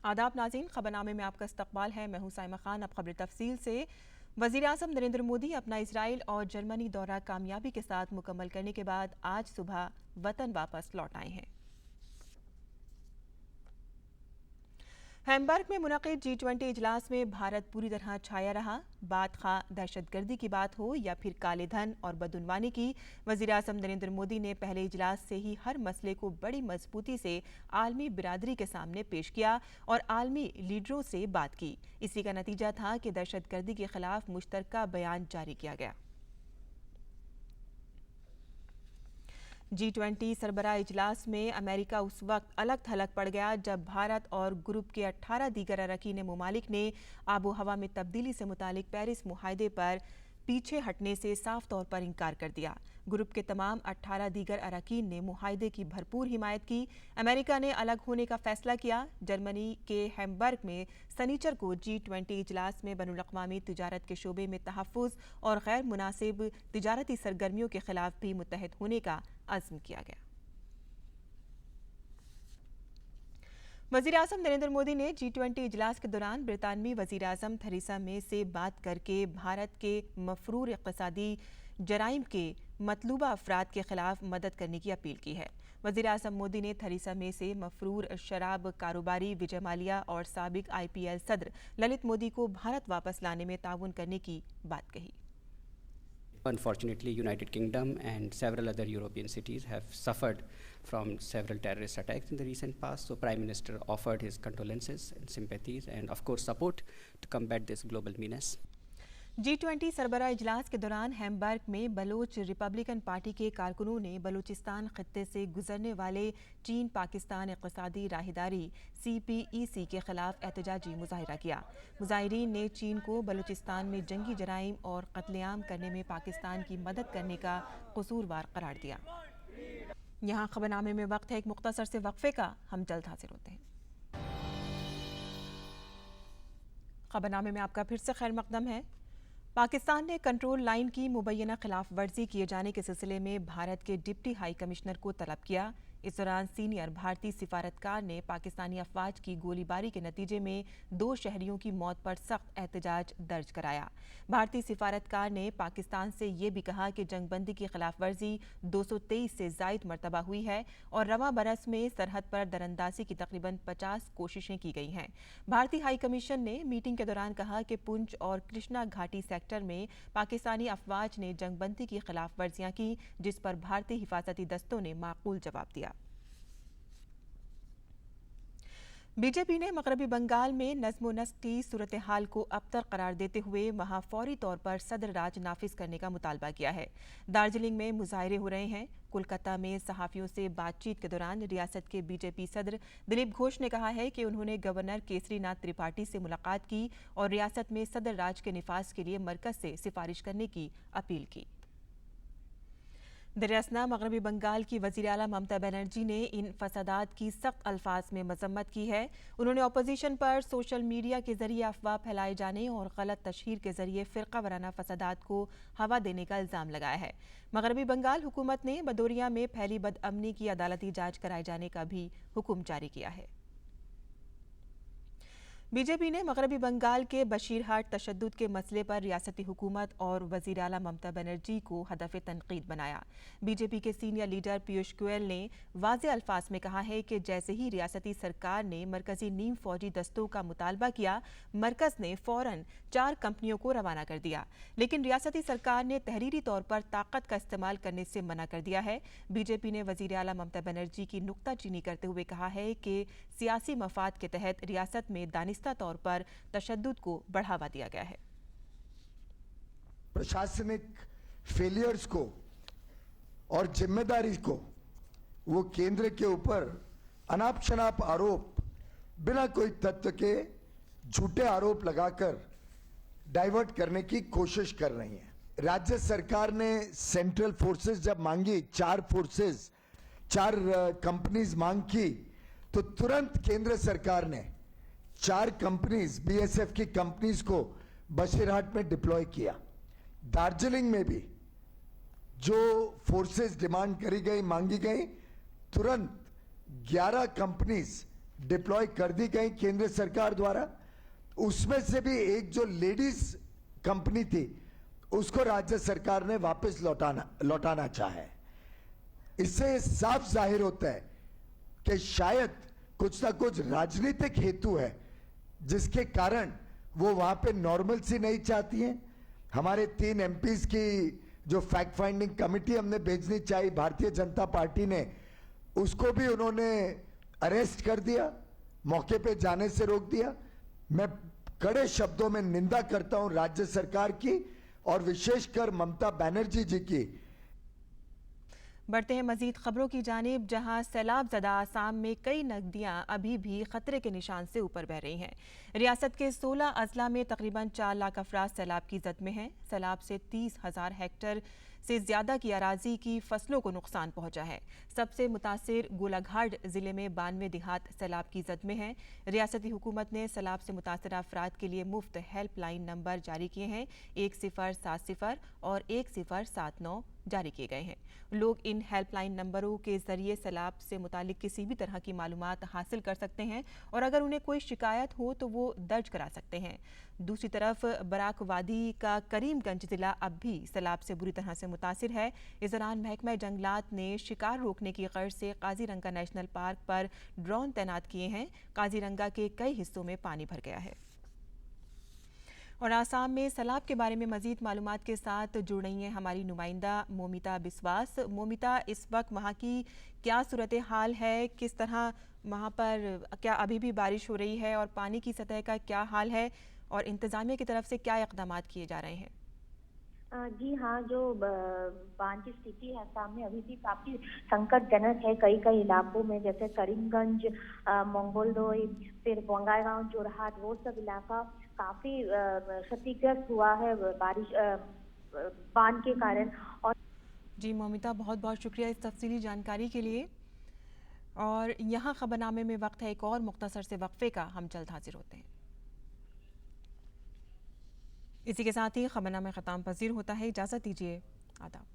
आदाब नाज़रीन, खबरनामे में आपका इस्तकबाल है। मैं हूं साइमा खान। अब खबर तफसील से। वज़ीर-ए-आज़म नरेंद्र मोदी अपना इजराइल और जर्मनी दौरा कामयाबी के साथ मुकम्मल करने के बाद आज सुबह वतन वापस लौट आए हैं। हैम्बर्ग में मुनक़िद G20 इजलास में भारत पूरी तरह छाया रहा। बात खा दहशतगर्दी की बात हो या फिर काले धन और बदउनवानी की, वज़ीर-ए-आज़म नरेंद्र मोदी ने पहले इजलास से ही हर मसले को बड़ी मजबूती से आलमी बिरादरी के सामने पेश किया और आलमी लीडरों से बात की। इसी का नतीजा था कि दहशतगर्दी के खिलाफ मुश्तरका बयान जारी किया गया। G20 सरबराह इजलास में अमेरिका उस वक्त अलग थलग पड़ गया जब भारत और ग्रुप के 18 दीगर अरकान मुमालिक ने आबो हवा में तब्दीली से मुतालिक पेरिस मुआहदे पर पीछे हटने से साफ तौर पर इनकार कर दिया। ग्रुप के तमाम 18 दीगर अरकान ने मुआहदे की भरपूर हिमायत की। अमेरिका ने अलग होने का फैसला किया। जर्मनी के हैम्बर्ग में सनीचर को G20 इजलास में बैनुल-अक़वामी तिजारत के शोबे में तहफ़्फ़ुज़ और गैर मुनासिब तिजारती सरगर्मियों के खिलाफ भी मुत्तहद होने का अज़्म किया गया। वज़ीर-ए-आज़म नरेंद्र मोदी ने G20 इजलास के दौरान ब्रितानवी वज़ीर-ए-आज़म थेरेसा मे से बात करके भारत के मफरूर इक़्तिसादी जराइम के मतलूबा अफराद के खिलाफ मदद करने की अपील की है। वज़ीर-ए-आज़म मोदी ने थेरेसा मे से मफरूर शराब कारोबारी विजय माल्या और साबिक IPL सदर ललित मोदी को भारत वापस लाने में ताउन करने की बात कही। Unfortunately, United Kingdom and several other European cities have suffered from several terrorist attacks in the recent past. So Prime Minister offered his condolences and sympathies and of course support to combat this global menace. G20 सरबराह इजलास के दौरान Hamburg में Bloch Republican party के कारकुनों ने बलूचिस्तान खित्ते से गुजरने वाले चीन पाकिस्तान इक़्तिसादी राहदारी CPEC के खिलाफ एहतजाजी मुजाहिरा किया। मुजाहिरीन ने चीन को बलूचिस्तान में जंगी जराइम और कत्लेआम करने में पाकिस्तान की मदद करने का कसूरवार करार दिया। यहाँ खबरनामे में वक्त है एक मुख्तसर से वक्फे का, हम जल्द हाजिर होते हैं। खबरनामे में आपका फिर से खैर मकदम है। पाकिस्तान ने कंट्रोल लाइन की मुबैना खिलाफ वर्जी किए जाने के सिलसिले में भारत के डिप्टी हाई कमिश्नर को तलब किया। इस दौरान सीनियर भारतीय सिफारतकार ने पाकिस्तानी अफवाज की गोलीबारी के नतीजे में 2 शहरियों की मौत पर सख्त एहतजाज दर्ज कराया। भारतीय सिफारतकार ने पाकिस्तान से ये भी कहा कि जंगबंदी की खिलाफ वर्जी 223 से जायद मरतबा हुई है और रवा बरस में सरहद पर दरअंदाजी की तकरीबन 50 कोशिशें की गई हैं। भारतीय हाई कमीशन ने मीटिंग के दौरान कहा कि पुंछ और कृष्णा घाटी सेक्टर में पाकिस्तानी अफवाज ने जंगबंदी की खिलाफ वर्जियां की, जिस पर भारतीय हिफाजती दस्तों ने माकूल जवाब दिया। बीजेपी ने मगरबी बंगाल में नज़्म व नस्क की सूरत हाल को अबतर करार देते हुए वहां फौरी तौर पर सदर राज नाफिज करने का मुतालबा किया है। दार्जिलिंग में मुजाहरे हो रहे हैं। कोलकाता में सहाफ़ियों से बातचीत के दौरान रियासत के बीजेपी सदर दिलीप घोष ने कहा है कि उन्होंने गवर्नर केसरीनाथ त्रिपाठी से मुलाकात की और रियासत में सदर राज के निफाज के लिए मरकज से सिफारिश करने की अपील की। दरअसल मगरबी बंगाल की वज़ीर आला ममता बनर्जी ने इन फसादात की सख्त अल्फाज में मजम्मत की है। उन्होंने अपोजिशन पर सोशल मीडिया के जरिए अफवाह फैलाए जाने और गलत तशहीर के जरिए फ़िरका वराना फसादात को हवा देने का इल्ज़ाम लगाया है। मगरबी बंगाल हुकूमत ने बदौरिया में फैली बदअमनी की अदालती जांच कराए जाने का भी हुक्म जारी किया है। बीजेपी ने मगरबी बंगाल के बशीरहाट तशद्दुद के मसले पर रियासती हुकूमत और वज़ीर आला ममता बनर्जी को हदफ तनकीद बनाया। बीजेपी के सीनियर लीडर पीयूष गोयल ने वाज़े अल्फाज में कहा है कि जैसे ही रियासती सरकार ने मरकजी नीम फौजी दस्तों का मुतालबा किया, मरकज ने फौरन 4 कंपनियों को रवाना कर दिया, लेकिन रियासती सरकार ने तहरीरी तौर पर ताकत का इस्तेमाल करने से मना कर दिया है। बीजेपी ने वज़ीर आला ममता बनर्जी की नुक्ताचीनी करते हुए कहा है कि सियासी मफाद के तहत रियासत में दानिस्ता तौर पर तशद्दुद को बढ़ावा दिया गया है। प्रशासनिक फेलियर्स को और जिम्मेदारी को वो केंद्र के ऊपर अनाप शनाप आरोप, बिना कोई तथ्य के झूठे आरोप लगाकर डाइवर्ट करने की कोशिश कर रही है। राज्य सरकार ने सेंट्रल फोर्सेस जब मांगी, 4 कंपनीज मांग की, तो तुरंत केंद्र सरकार ने 4 कंपनीज, BSF की कंपनीज को बशीरहाट में डिप्लॉय किया। दार्जिलिंग में भी जो फोर्सेस डिमांड करी गई, मांगी गई, तुरंत 11 कंपनीज डिप्लॉय कर दी गई केंद्र सरकार द्वारा। उसमें से भी एक जो लेडीज कंपनी थी उसको राज्य सरकार ने वापस लौटाना चाहे। इससे साफ जाहिर होता है कि शायद कुछ ना कुछ राजनीतिक हेतु है जिसके कारण वो वहां पे नॉर्मलसी नहीं चाहती हैं। हमारे 3 एमपीज की जो फैक्ट फाइंडिंग कमेटी हमने भेजनी चाहिए भारतीय जनता पार्टी ने, उसको भी उन्होंने अरेस्ट कर दिया, मौके पे जाने से रोक दिया। मैं कड़े शब्दों में निंदा करता हूं राज्य सरकार की और विशेषकर ममता बनर्जी जी की। बढ़ते हैं मजीद खबरों की जानिब, जहां सैलाब ज़दा आसाम में कई नदियां अभी भी खतरे के निशान से ऊपर बह रही हैं। रियासत के 16 अजला में तकरीबन 4 लाख अफराद सैलाब की जद में हैं। सैलाब से 30,000 हेक्टेयर से ज्यादा की अराजी की फसलों को नुकसान पहुंचा है। सबसे मुतासिर गोलाघाट जिले में 92 देहात सैलाब की जद में हैं। रियासती हुकूमत ने सैलाब से मुतासर अफराद के लिए मुफ्त हेल्पलाइन नंबर जारी किए हैं। 1070 और 1079 जारी किए गए हैं। लोग इन हेल्पलाइन नंबरों के जरिए सैलाब से मुतालिक किसी भी तरह की मालूमात हासिल कर सकते हैं और अगर उन्हें कोई शिकायत हो तो वो दर्ज करा सकते हैं। दूसरी तरफ बराक वादी का करीमगंज जिला अब भी सैलाब से बुरी तरह से मुतासिर है। इस दौरान महकमा जंगलात ने शिकार रोकने की गर्ज से काजीरंगा नेशनल पार्क पर ड्रोन तैनात किए हैं। काजीरंगा के कई हिस्सों में पानी भर गया है। और आसाम में सैलाब के बारे में मजीद मालूमात के साथ जुड़ रही हैं हमारी नुमाइंदा मोमिता बिस्वास। मोमिता, इस वक्त वहाँ की क्या सूरत हाल है? किस तरह वहाँ पर क्या अभी भी बारिश हो रही है और पानी की सतह का क्या हाल है और इंतजामिया की तरफ से क्या इक़दाम किए जा रहे हैं? जी हाँ, जो बाढ़ की स्थिति है आसाम में अभी भी काफी संकटजनक है। कई कई इलाकों में जैसे करीमगंज, मंगोलदोई, फिर बंगाईगांव, जोरहाट, वो सब इलाका काफी क्षतिग्रस्त हुआ है बारिश बाढ़ के कारण। और जी मोमिता, बहुत बहुत शुक्रिया इस तफसीली जानकारी के लिए। और यहाँ खबरनामे में वक्त है एक और मुख्तसर से वक्फे का, हम जल्द हाजिर होते हैं। इसी के साथ ही खबरनामा ख़त्म पज़ीर होता है। इजाज़त दीजिए, आदाब।